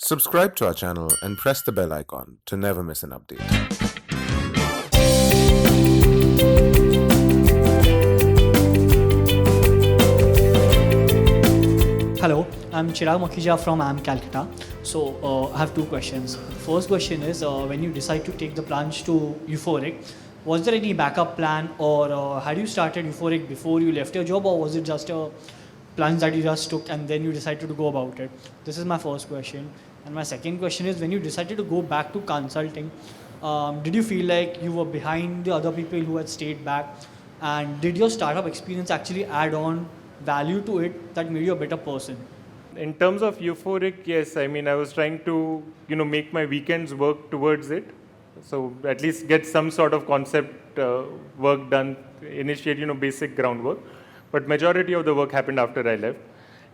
Subscribe to our channel and press the bell icon to never miss an update. Hello, I'm Chirag Makhija from IIM Calcutta. I have two questions. The first question is, when you decide to take the plunge to Euphoric, was there any backup plan, or had you started Euphoric before you left your job, or was it just a plunge that you just took and then you decided to go about it? This is my first question. And my second question is, when you decided to go back to consulting, did you feel like you were behind the other people who had stayed back? And did your startup experience actually add on value to it that made you a better person? In terms of Euphoric, yes. I mean, I was trying to, make my weekends work towards it. So at least get some sort of concept work done, initiate, basic groundwork. But majority of the work happened after I left.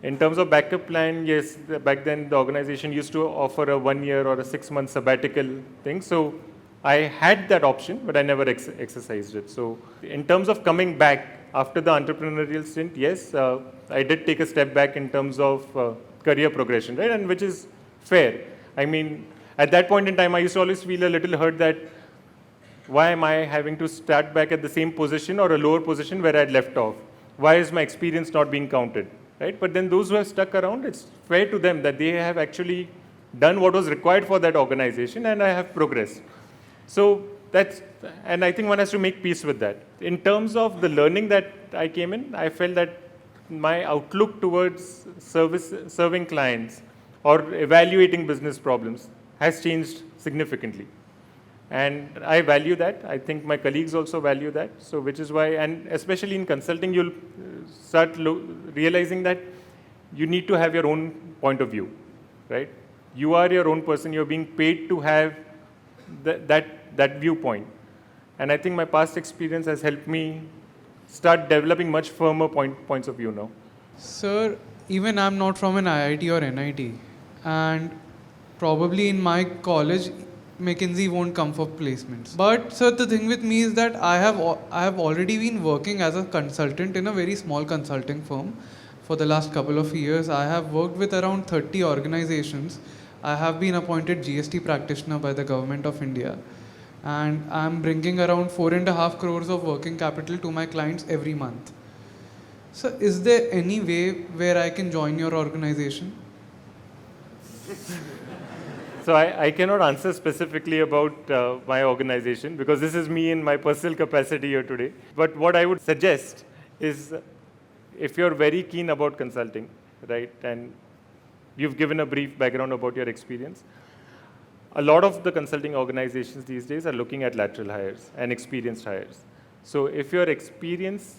In terms of backup plan, yes, back then the organization used to offer a 1 year or a 6-month sabbatical thing. So I had that option, but I never exercised it. So in terms of coming back after the entrepreneurial stint, yes, I did take a step back in terms of career progression, right? And which is fair. I mean, at that point in time, I used to always feel a little hurt that why am I having to start back at the same position or a lower position where I'd left off? Why is my experience not being counted, right? But then those who have stuck around, it's fair to them that they have actually done what was required for that organization, and I have progressed. So and I think one has to make peace with that. In terms of the learning that I came in, I felt that my outlook towards serving clients or evaluating business problems has changed significantly. And I value that. I think my colleagues also value that. So which is why, and especially in consulting, you'll start realizing that you need to have your own point of view, right? You are your own person. You're being paid to have that viewpoint. And I think my past experience has helped me start developing much firmer points of view now. Sir, even I'm not from an IIT or NIT, and probably in my college, McKinsey won't come for placements. But sir, the thing with me is that I have already been working as a consultant in a very small consulting firm for the last couple of years. I have worked with around 30 organizations. I have been appointed GST practitioner by the government of India, and I'm bringing around 4.5 crores of working capital to my clients every month. So is there any way where I can join your organization? So I cannot answer specifically about my organization because this is me in my personal capacity here today. But what I would suggest is if you're very keen about consulting, right, and you've given a brief background about your experience, a lot of the consulting organizations these days are looking at lateral hires and experienced hires. So if your experience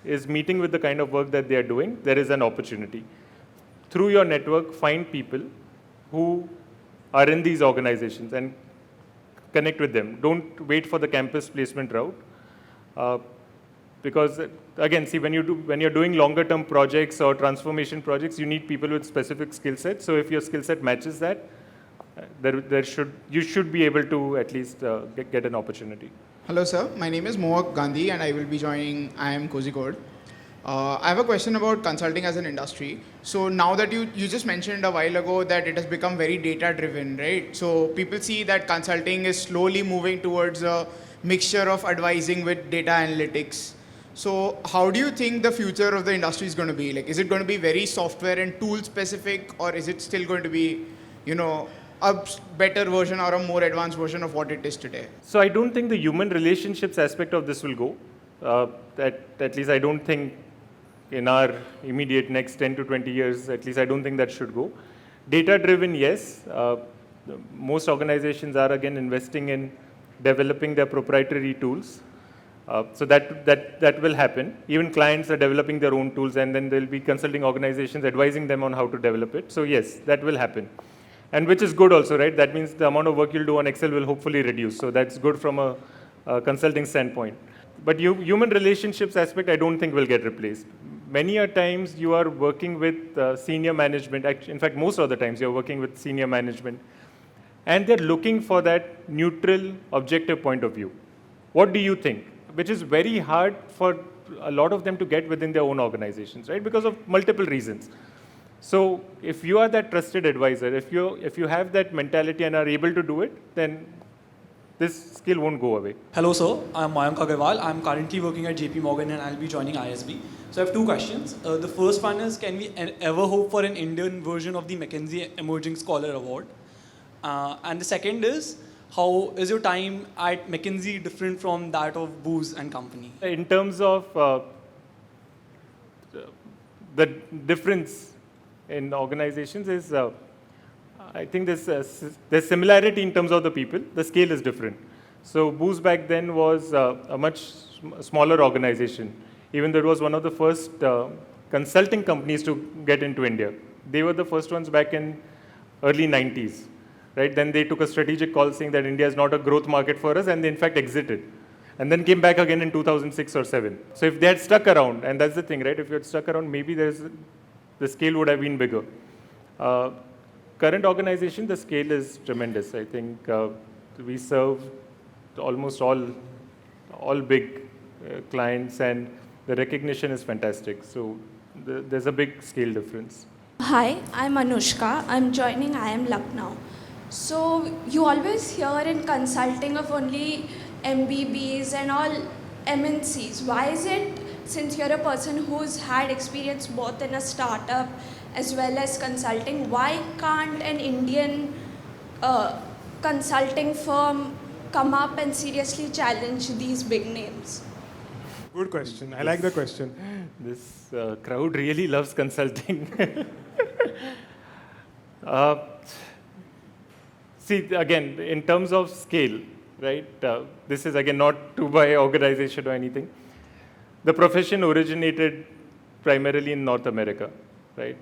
is meeting with the kind of work that they are doing, there is an opportunity. Through your network, find people who are in these organizations and connect with them. Don't wait for the campus placement route. Because again, see, when you're doing longer term projects or transformation projects, you need people with specific skill sets. So if your skill set matches that, you should be able to at least get an opportunity. Hello, sir. My name is Mohak Gandhi, and I will be joining IIM Kozhikode. I have a question about consulting as an industry. So now that you just mentioned a while ago that it has become very data driven, right? So people see that consulting is slowly moving towards a mixture of advising with data analytics. So how do you think the future of the industry is going to be? Like, is it going to be very software and tool specific, or is it still going to be, a better version or a more advanced version of what it is today? So I don't think the human relationships aspect of this will go. At least I don't think in our immediate next 10 to 20 years, at least I don't think that should go. Data driven, yes. Most organizations are again investing in developing their proprietary tools. So that will happen. Even clients are developing their own tools, and then there'll be consulting organizations advising them on how to develop it. So yes, that will happen. And which is good also, right? That means the amount of work you'll do on Excel will hopefully reduce. So that's good from a consulting standpoint. But human relationships aspect, I don't think will get replaced. Many a times you are working with senior management. In fact, most of the times you're working with senior management. And they're looking for that neutral, objective point of view. What do you think? Which is very hard for a lot of them to get within their own organizations, right? Because of multiple reasons. So if you are that trusted advisor, if you have that mentality and are able to do it, then this skill won't go away. Hello, sir. I'm Mayank Agarwal. I'm currently working at JP Morgan and I'll be joining ISB. So I have two questions. The first one is, can we ever hope for an Indian version of the McKinsey Emerging Scholar Award? And the second is, how is your time at McKinsey different from that of Booz and Company? In terms of the difference in organizations is, I think there's similarity in terms of the people. The scale is different. So Booz back then was a much smaller organization, even though it was one of the first consulting companies to get into India. They were the first ones back in early 90s. Right? Then they took a strategic call saying that India is not a growth market for us, and they in fact exited. And then came back again in 2006 or 7. So if they had stuck around, and that's the thing, right? If you had stuck around, maybe the scale would have been bigger. Current organization, the scale is tremendous. I think we serve almost all big clients, and the recognition is fantastic. So there's a big scale difference. Hi, I'm Anushka. I'm joining IIM Lucknow. So you always hear in consulting of only MBBs and all MNCs. Why is it, since you're a person who's had experience both in a startup as well as consulting, why can't an Indian consulting firm come up and seriously challenge these big names? Good question. I like the question. This crowd really loves consulting. See, again, in terms of scale, right, this is again not to by organization or anything. The profession originated primarily in North America, right?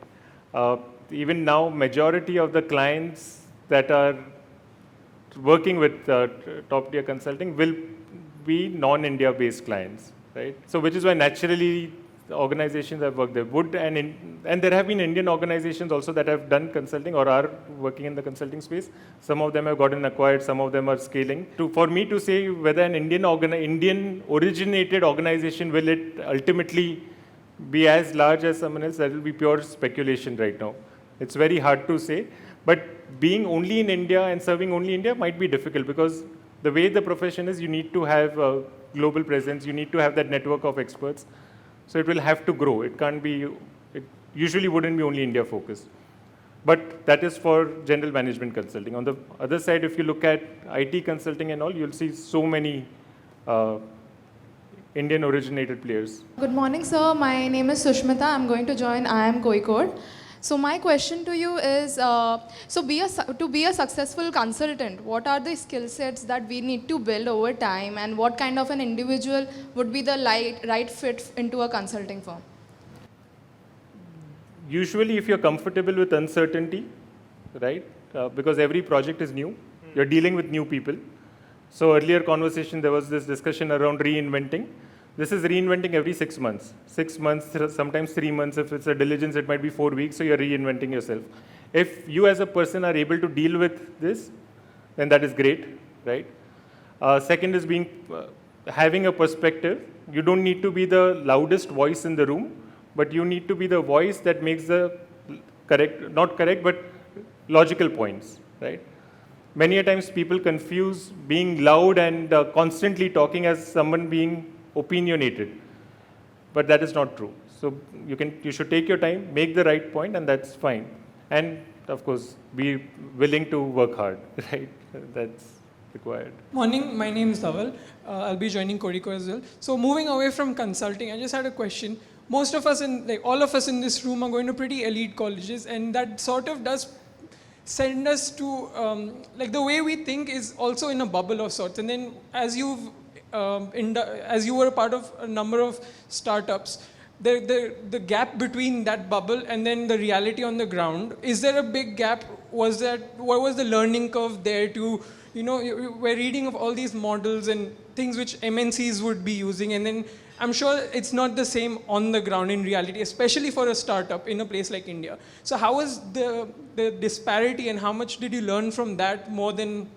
Even now, majority of the clients that are working with top-tier consulting will be non-India based clients, right? So which is why naturally organizations have worked there. And there have been Indian organizations also that have done consulting or are working in the consulting space. Some of them have gotten acquired, some of them are scaling. For me to say whether an Indian originated organization will it ultimately be as large as someone else, that will be pure speculation right now. It's very hard to say. But being only in India and serving only India might be difficult, because the way the profession is, you need to have a global presence, you need to have that network of experts. So it will have to grow. It can't be, it usually wouldn't be only India focused. But that is for general management consulting. On the other side, if you look at IT consulting and all, you'll see so many Indian originated players. Good morning, sir. My name is Sushmita. I'm going to join IIM Co. So my question to you is, to be a successful consultant, what are the skill sets that we need to build over time, and what kind of an individual would be the right fit into a consulting firm? Usually, if you're comfortable with uncertainty, right, because every project is new, you're dealing with new people. So earlier conversation, there was this discussion around reinventing. This is reinventing every 6 months. 6 months, sometimes 3 months. If it's a diligence, it might be 4 weeks, so you're reinventing yourself. If you as a person are able to deal with this, then that is great, right? Second is having a perspective. You don't need to be the loudest voice in the room, but you need to be the voice that makes the not correct, but logical points, right? Many a times people confuse being loud and constantly talking as someone being opinionated, but that is not true. So you should take your time, make the right point, and that's fine. And of course, be willing to work hard, right? That's required. Morning, my name is Dhaval. I'll be joining Codico as well. So moving away from consulting, I just had a question. Most of us, all of us in this room are going to pretty elite colleges, and that sort of does send us to, the way we think is also in a bubble of sorts. And then as you were a part of a number of startups, the gap between that bubble and then the reality on the ground, is there a big gap? What was the learning curve there to, we're reading of all these models and things which MNCs would be using, and then I'm sure it's not the same on the ground in reality, especially for a startup in a place like India. So how was the disparity, and how much did you learn from that more than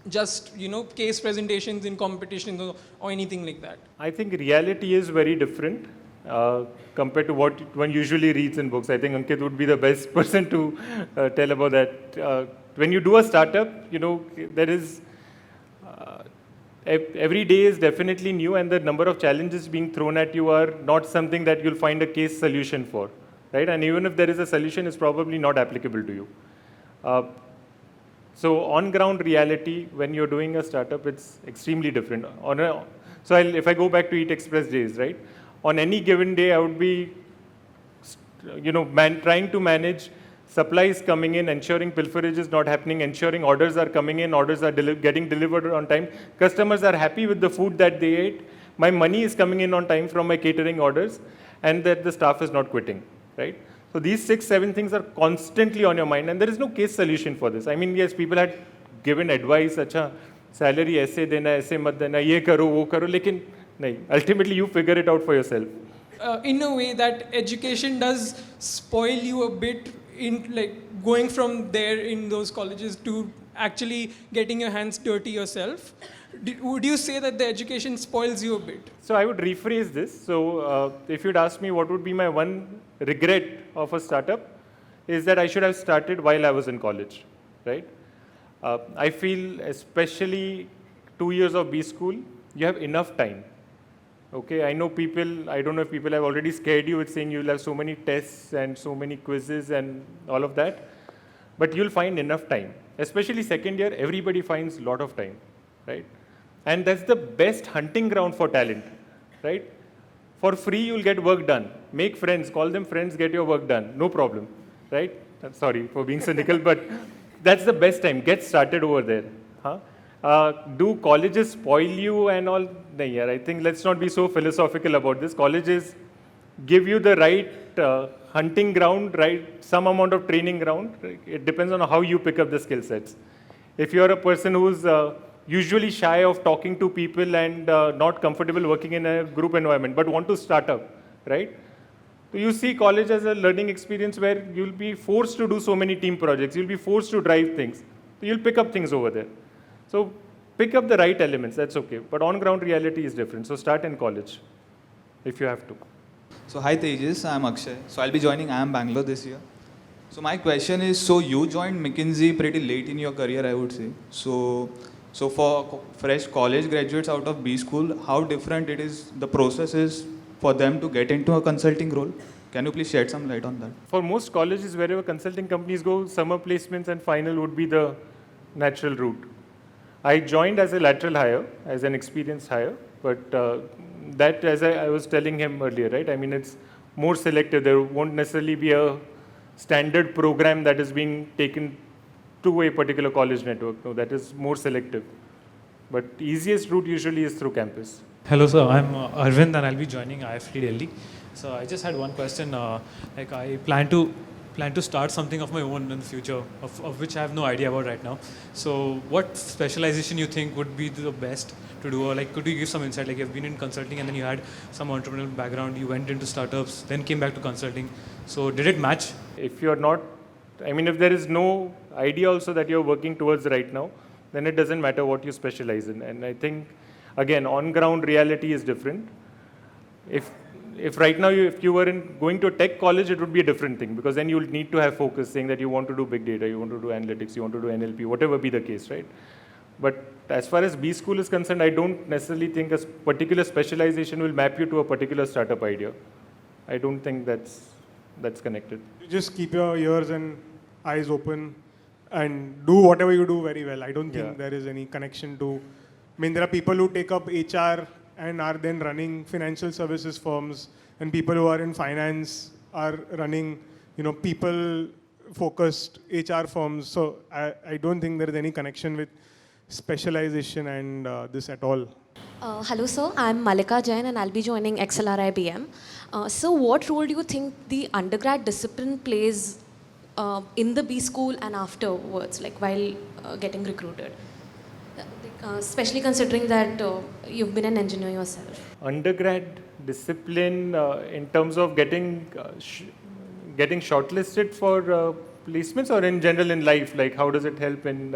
just case presentations in competitions or anything like that? I think reality is very different compared to what one usually reads in books. I think Ankit would be the best person to tell about that. When you do a startup, there is every day is definitely new, and the number of challenges being thrown at you are not something that you'll find a case solution for, right? And even if there is a solution, it's probably not applicable to you. So on-ground reality, when you're doing a startup, it's extremely different. If I go back to Eat Express days, right? On any given day, I would be, trying to manage supplies coming in, ensuring pilferage is not happening, ensuring orders are coming in, orders are getting delivered on time. Customers are happy with the food that they ate. My money is coming in on time from my catering orders, and that the staff is not quitting, right? So these 6-7 things are constantly on your mind, and there is no case solution for this. I mean, yes, people had given advice, acha, salary aise dena, aise mat dena, ye karo, wo karo, lekin nahi. Ultimately, you figure it out for yourself. In a way that education does spoil you a bit in like going from there in those colleges to actually getting your hands dirty yourself. Would you say that the education spoils you a bit? So I would rephrase this. So if you'd ask me what would be my one regret of a startup, is that I should have started while I was in college, right? I feel especially 2 years of B school, you have enough time. Okay, I don't know if people have already scared you with saying you'll have so many tests and so many quizzes and all of that, but you'll find enough time. Especially second year, everybody finds a lot of time, right? And that's the best hunting ground for talent, right? For free, you'll get work done. Make friends, call them friends, get your work done, no problem, right? Sorry for being cynical, but that's the best time. Get started over there. Do colleges spoil you and all? No, yeah, I think let's not be so philosophical about this. Colleges give you the right hunting ground, right? Some amount of training ground. It depends on how you pick up the skill sets. If you're a person who's usually shy of talking to people and not comfortable working in a group environment, but want to start up, right? So you see college as a learning experience where you'll be forced to do so many team projects. You'll be forced to drive things. So you'll pick up things over there. So pick up the right elements, that's okay. But on-ground reality is different. So start in college, if you have to. So hi Tejas, I'm Akshay. So I'll be joining IIM Bangalore this year. So my question is, so you joined McKinsey pretty late in your career, I would say. So for fresh college graduates out of B school, how different it is, the process is for them to get into a consulting role? Can you please shed some light on that? For most colleges, wherever consulting companies go, summer placements and final would be the natural route. I joined as a lateral hire, as an experienced hire, but that, as I was telling him earlier, right? I mean, it's more selective. There won't necessarily be a standard program that is being taken to a particular college network. No, that is more selective. But easiest route usually is through campus. Hello, sir. I'm Arvind, and I'll be joining IFT Delhi. So I just had one question. I plan to start something of my own in the future, of which I have no idea about right now. So what specialization you think would be the best to do? Or could you give some insight? You've been in consulting and then you had some entrepreneurial background, you went into startups, then came back to consulting. So did it match? If you're not, if there is no idea also that you're working towards right now, then it doesn't matter what you specialize in. And I think, again, on-ground reality is different. If right now, if you were going to a tech college, it would be a different thing, because then you'll need to have focus, saying that you want to do big data, you want to do analytics, you want to do NLP, whatever be the case, right? But as far as B school is concerned, I don't necessarily think a particular specialization will map you to a particular startup idea. I don't think that's connected. You just keep your ears and eyes open and do whatever you do very well. I don't think there is any connection to, there are people who take up HR and are then running financial services firms, and people who are in finance are running, people-focused HR firms. So I don't think there is any connection with specialization and this at all. Hello, sir. I'm Malika Jain, and I'll be joining XLR IBM. So what role do you think the undergrad discipline plays in the B school and afterwards, while getting recruited? Especially considering that you've been an engineer yourself. Undergrad discipline in terms of getting shortlisted for placements, or in general in life, how does it help in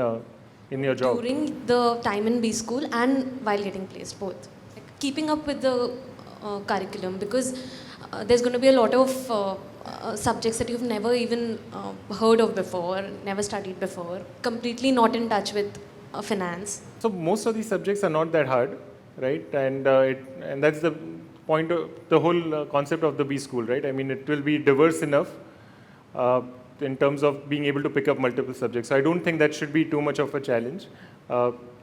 your job? During the time in B school and while getting placed, both. Keeping up with the curriculum, because there's going to be a lot of subjects that you've never even heard of before, never studied before, completely not in touch with finance. So most of these subjects are not that hard, right? And that's the point of the whole concept of the B school, right? I mean, it will be diverse enough in terms of being able to pick up multiple subjects. So I don't think that should be too much of a challenge.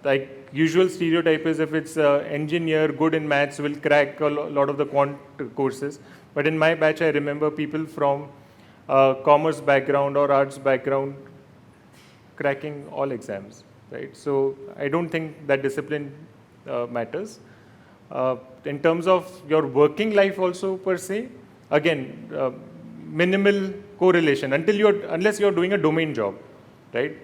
Like usual stereotype is if it's engineer, good in maths, will crack a lot of the quant courses. But in my batch, I remember people from commerce background or arts background cracking all exams, right? So I don't think that discipline matters. In terms of your working life also per se, again, minimal correlation unless you're doing a domain job, right?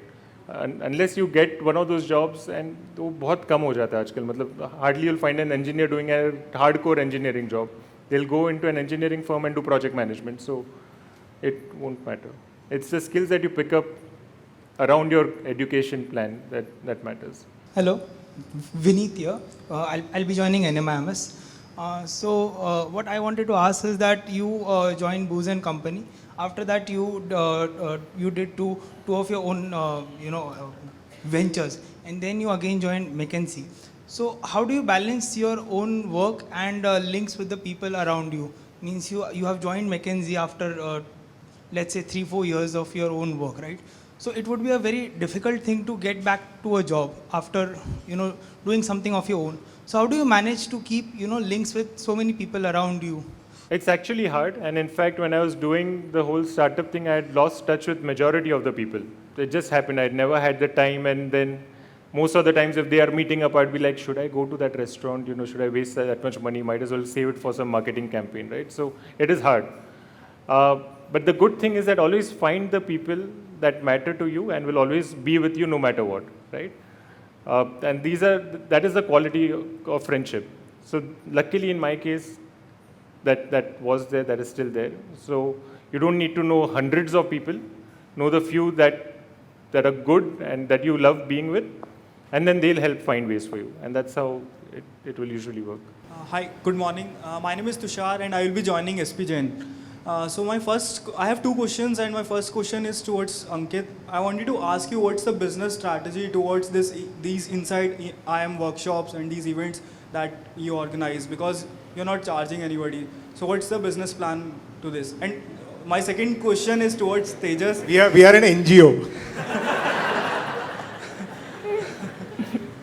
Unless you get one of those jobs, and वो बहुत कम हो जाता है आजकल, मतलब hardly you'll find an engineer doing a hardcore engineering job. They'll go into an engineering firm and do project management, so it won't matter. It's the skills that you pick up around your education plan that matters. Hello, Vineet here. I'll be joining NMIMS. What I wanted to ask is that you joined Booz and Company. After that, you did two of your own, ventures, and then you again joined McKinsey. So how do you balance your own work and links with the people around you? Means you have joined McKinsey after, let's say, 3-4 years of your own work, right? So it would be a very difficult thing to get back to a job after, doing something of your own. So how do you manage to keep, links with so many people around you? It's actually hard, and in fact, when I was doing the whole startup thing, I had lost touch with majority of the people. It just happened. I'd never had the time, and then most of the times, if they are meeting up, I'd be like, should I go to that restaurant? Should I waste that much money? Might as well save it for some marketing campaign, right? So it is hard. But the good thing is that always find the people that matter to you and will always be with you no matter what, right? And that is the quality of friendship. So luckily, in my case, that was there, that is still there. So you don't need to know hundreds of people. Know the few that are good and that you love being with, and then they'll help find ways for you. And that's how it will usually work. Hi, good morning. My name is Tushar, and I will be joining SP Jain. I have two questions, and my first question is towards Ankit. I wanted to ask you, what's the business strategy towards these inside IIM workshops and these events that you organize? Because you're not charging anybody. So what's the business plan to this? And my second question is towards Tejas. We are an NGO.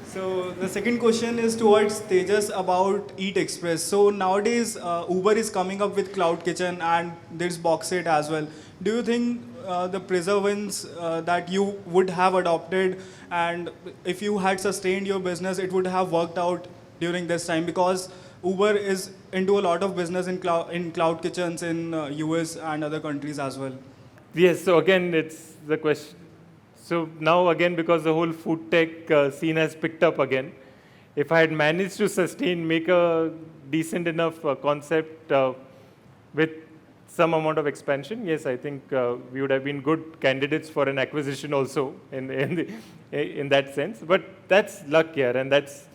So the second question is towards Tejas about Eat Express. So nowadays Uber is coming up with Cloud Kitchen, and there's Boxit as well. Do you think the preservance that you would have adopted, and if you had sustained your business, it would have worked out during this time? Because Uber is into a lot of business in cloud kitchens in US and other countries as well. Yes, so again, it's the question. So now again, because the whole food tech scene has picked up again, if I had managed to make a decent enough concept with some amount of expansion, yes, I think we would have been good candidates for an acquisition also in that sense. But that's luck here, and that's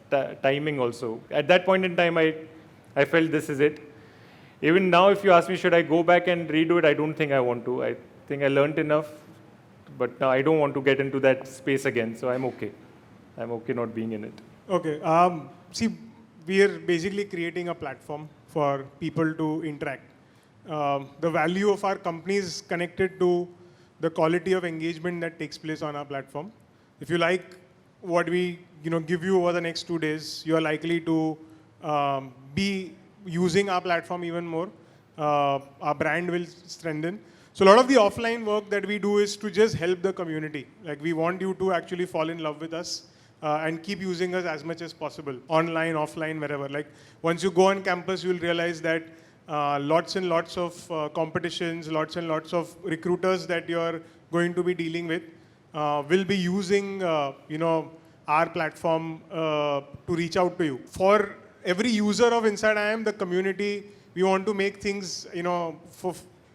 timing also. At that point in time, I felt this is it. Even now, if you ask me, should I go back and redo it, I don't think I want to. I think I learned enough, but now I don't want to get into that space again, so I'm okay. I'm okay not being in it. Okay. See, we are basically creating a platform for people to interact. The value of our company is connected to the quality of engagement that takes place on our platform. If you like what we give you over the next 2 days, you are likely to be using our platform even more. Our brand will strengthen. So a lot of the offline work that we do is to just help the community. Like, we want you to actually fall in love with us and keep using us as much as possible, online, offline, wherever. Like, once you go on campus, you'll realize that lots and lots of competitions, lots and lots of recruiters that you're going to be dealing with will be using, our platform to reach out to you. For every user of Inside IIM, the community, we want to make things,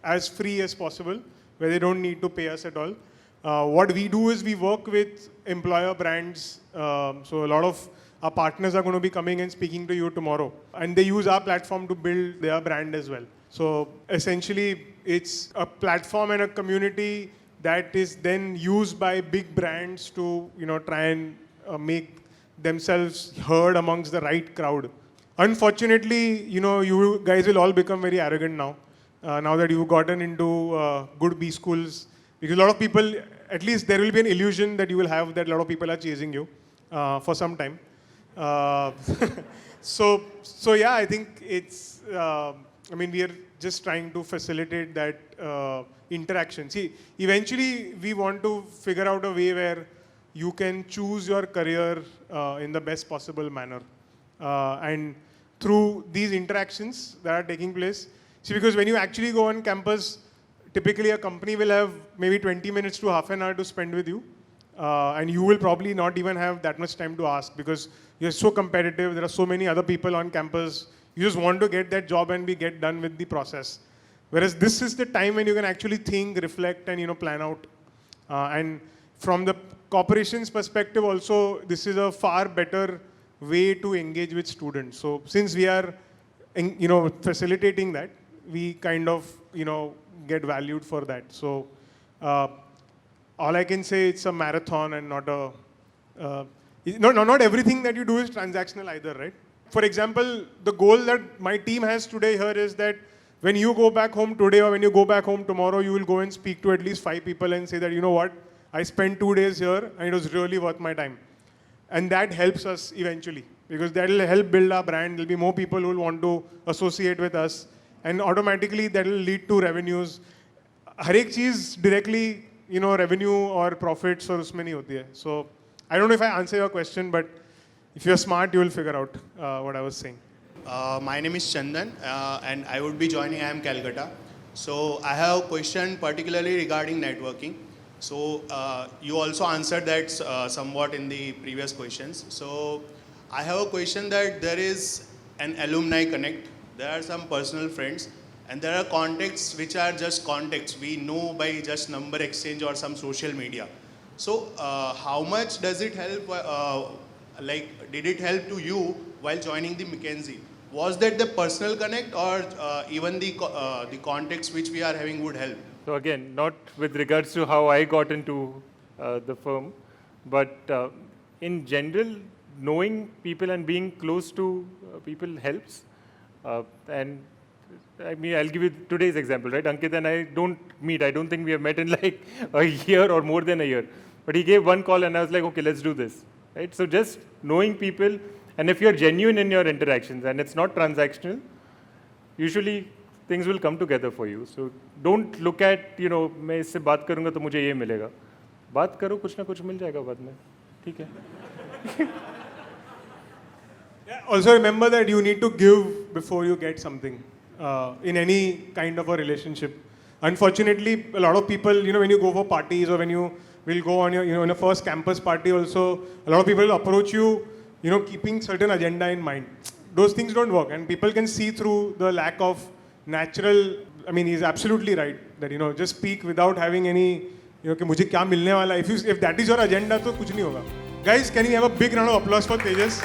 as free as possible, where they don't need to pay us at all. What we do is we work with employer brands. So a lot of our partners are going to be coming and speaking to you tomorrow. And they use our platform to build their brand as well. So essentially, it's a platform and a community that is then used by big brands to try and make themselves heard amongst the right crowd. Unfortunately, you guys will all become very arrogant now. Now that you've gotten into good B schools, because a lot of people, at least there will be an illusion that you will have that a lot of people are chasing you for some time. So yeah, I think it's. We are just trying to facilitate that interaction. See, eventually we want to figure out a way where you can choose your career in the best possible manner, and through these interactions that are taking place. See, because when you actually go on campus, typically a company will have maybe 20 minutes to half an hour to spend with you. And you will probably not even have that much time to ask because you're so competitive. There are so many other people on campus. You just want to get that job and get done with the process. Whereas this is the time when you can actually think, reflect, and plan out. And from the corporation's perspective also, this is a far better way to engage with students. So since we are facilitating that, we kind of get valued for that. So all I can say, it's a marathon and not a not everything that you do is transactional either, right? For example, the goal that my team has today here is that when you go back home today or when you go back home tomorrow, you will go and speak to at least 5 people and say that, you know what, I spent 2 days here and it was really worth my time. And that helps us eventually because that will help build our brand. There will be more people who will want to associate with us and automatically that will lead to revenues. हर एक चीज़ directly, revenue or profits और उसमें नहीं होती है. So I don't know if I answer your question, but if you're smart, you will figure out what I was saying. My name is Chandan, and I would be joining IIM Calcutta. So I have a question particularly regarding networking. So you also answered that somewhat in the previous questions. So I have a question that there is an alumni connect. There are some personal friends, and there are contacts which are just contacts. We know by just number exchange or some social media. So how much does it help? Did it help to you while joining the McKinsey? Was that the personal connect or even the contacts which we are having would help? So again, not with regards to how I got into the firm, but in general, knowing people and being close to people helps. And I mean, I'll give you today's example, right? Ankit and I don't meet. I don't think we have met in like a year or more than a year. But he gave one call and I was like, okay, let's do this. Right? So just knowing people, and if you're genuine in your interactions and it's not transactional, usually things will come together for you. So don't look at, मैं इससे बात करूँगा तो मुझे ये मिलेगा. बात करो, कुछ ना कुछ मिल जाएगा बाद में. ठीक है. Also remember that you need to give before you get something in any kind of a relationship. Unfortunately, a lot of people, when you go for parties or when you will go on your, in a first campus party also, a lot of people will approach you, keeping certain agenda in mind. Those things don't work and people can see through the lack of natural, he's absolutely right that, just speak without having any, कि मुझे क्या मिलने वाला है. If that is your agenda, तो कुछ नहीं होगा. Guys, can you have a big round of applause for Tejas?